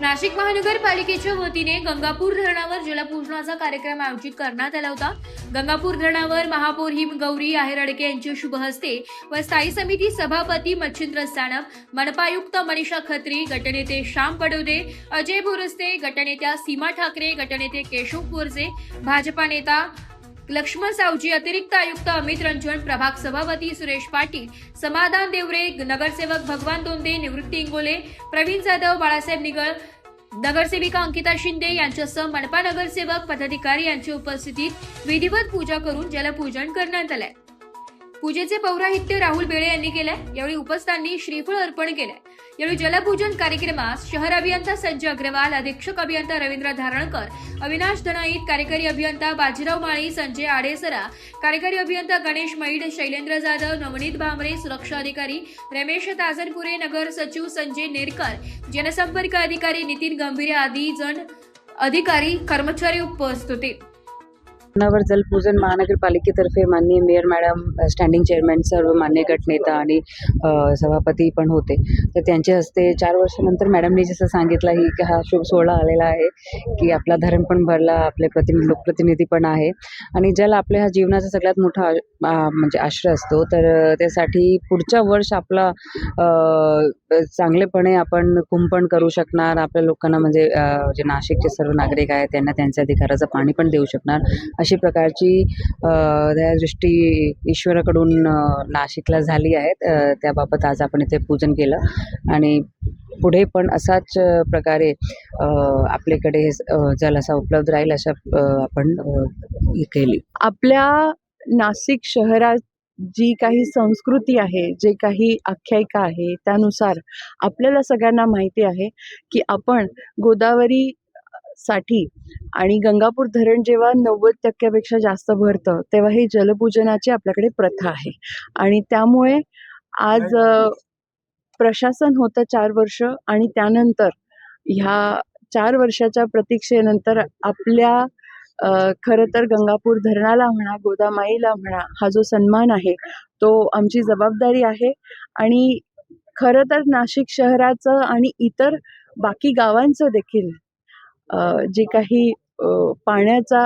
नाशिक महानगरपालिकेच्या वतीने गंगापूर धरणावर जलपूजनाचा कार्यक्रम आयोजित करण्यात आला होता। गंगापूर धरणावर महापौर हिमगौरी आहेरडके यांच्या शुभ हस्ते व स्थायी समिती सभापती मच्छिंद्र सानप, मनपायुक्त मनीषा खत्री, गटनेते श्याम पडोदे, अजय बोरस्ते, गटनेत्या सीमा ठाकरे, गटनेते केशव बोरसे, भाजपा नेता लक्ष्मण सावजी, अतिरिक्त आयुक्त अमित रंजन, प्रभाग सभापती सुरेश पाटील, समाधान देवरे, नगरसेवक भगवान दोंदे, निवृत्ती इंगोले, प्रवीण जाधव, बाळासाहेब निगळ, नगरसेविका अंकिता शिंदे यांच्यासह मनपा नगरसेवक पदाधिकारी यांच्या उपस्थितीत विधिवत पूजा करून जलपूजन करण्यात आले। पूजेचे पौराहित्य राहुल बेळे यांनी केले। यावेळी उपस्थितांनी श्रीफळ अर्पण केले। यावेळी जलपूजन कार्यक्रमास शहर अभियंता संजय अग्रवाल, अधीक्षक अभियंता रवींद्र धारणकर, अविनाश धनाईत, कार्यकारी अभियंता बाजीराव माळी, संजय आडेसरा, कार्यकारी अभियंता गणेश मैड, शैलेंद्र जाधव, नवनीत भामरे, सुरक्षा अधिकारी रमेश ताजनपुरे, नगर सचिव संजय नेरकर, जनसंपर्क अधिकारी नितीन गंभीरे आदी जण अधिकारी कर्मचारी उपस्थित होते। धरणावर जलपूजन महानगरपालिकेतर्फे माननीय मेयर मॅडम, स्टँडिंग चेअरमॅन, सर्व मान्य गटनेता आणि सभापती पण होते। तर त्यांच्या हस्ते 4 वर्षानंतर मॅडमनी जसं सांगितलं की हा शुभ सोहळा आलेला आहे की आपला धरण पण भरला, आपले लोकप्रतिनिधी पण आहे आणि जल आपल्या हा जीवनाचा सगळ्यात मोठा म्हणजे आश्रय असतो। तर त्यासाठी पुढच्या वर्ष आपला चांगलेपणे आपण कुंपण करू शकणार, आपल्या लोकांना म्हणजे जे नाशिकचे सर्व नागरिक आहेत त्यांना त्यांच्या अधिकाराचं पाणी पण देऊ शकणार, अशी प्रकारची दयादृष्टी ईश्वराकडून नाशिकला झाली आहे। त्याबाबत आज आपण इथे पूजन केलं आणि पुढे पण असाच प्रकारे आपल्याकडे जल असा उपलब्ध राहील अशा आपण केली। आपल्या नाशिक शहरात जी काही संस्कृती आहे, जे काही आख्यायिका आहे, त्यानुसार आपल्याला सगळ्यांना माहिती आहे की आपण गोदावरी साठी आणि गंगापूर धरण जेव्हा 90% जास्त भरतं तेव्हा ही जलपूजनाची आपल्याकडे प्रथा आहे आणि त्यामुळे आज प्रशासन होतं 4 वर्ष आणि त्यानंतर ह्या 4 वर्षाच्या प्रतीक्षेनंतर आपल्या खरं तर गंगापूर धरणाला म्हणा, गोदामाईला म्हणा, हा जो सन्मान आहे तो आमची जबाबदारी आहे आणि खरं तर नाशिक शहराचं आणि इतर बाकी गावांचं देखील जे काही पाण्याचा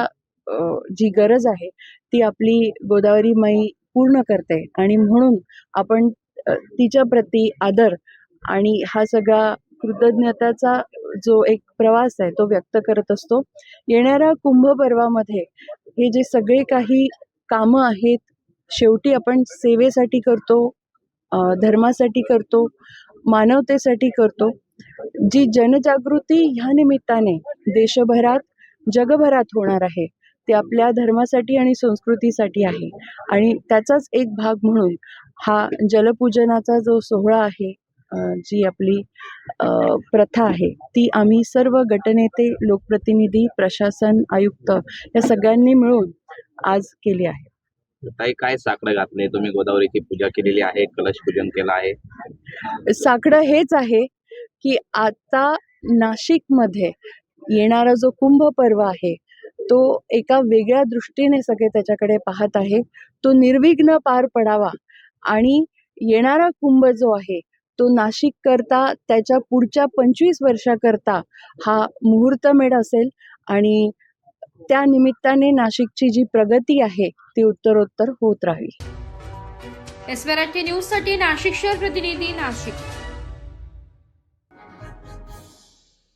जी गरज आहे ती आपली गोदावरी माई पूर्ण करते आणि म्हणून आपण तिच्या प्रती आदर आणि हा सगळा कृतज्ञताचा जो एक प्रवास आहे तो व्यक्त करत असतो। येणाऱ्या कुंभ पर्वामध्ये हे जे सगळे काही कामं आहेत शेवटी आपण सेवेसाठी करतो, धर्मासाठी करतो, मानवतेसाठी करतो। जी जनजागृती ह्या निमित्ताने देशभरात, जगभरात होणार आहे ते आपल्या धर्मासाठी आणि संस्कृतीसाठी आहे आणि त्याचाच एक भाग म्हणून हा जलपूजनाचा जो सोहळा आहे, जी आपली प्रथा आहे ती आम्ही सर्व गटनेते, लोकप्रतिनिधी, प्रशासन, आयुक्त या सगळ्यांनी मिळून आज केली आहे। ताई, काय साकडं घातलंय तुम्ही? गोदावरीची पूजा केलेली आहे, कलश पूजन केलं आहे। साकडं हेच आहे की आता नाशिकमध्ये येणारा जो कुंभ पर्व आहे तो एका वेगळ्या दृष्टीने सगळे त्याच्याकडे पाहत आहे, तो निर्विघ्न पार पडावा आणि येणारा कुंभ जो आहे तो नाशिक करता, त्याच्या पुढच्या 25 वर्षाकरता हा मुहूर्तमेढ असेल आणि त्या निमित्ताने नाशिकची जी प्रगती आहे ती उत्तरोत्तर होत राहील। एसवराठी न्यूज साठी नाशिक शहर प्रतिनिधी, नाशिक।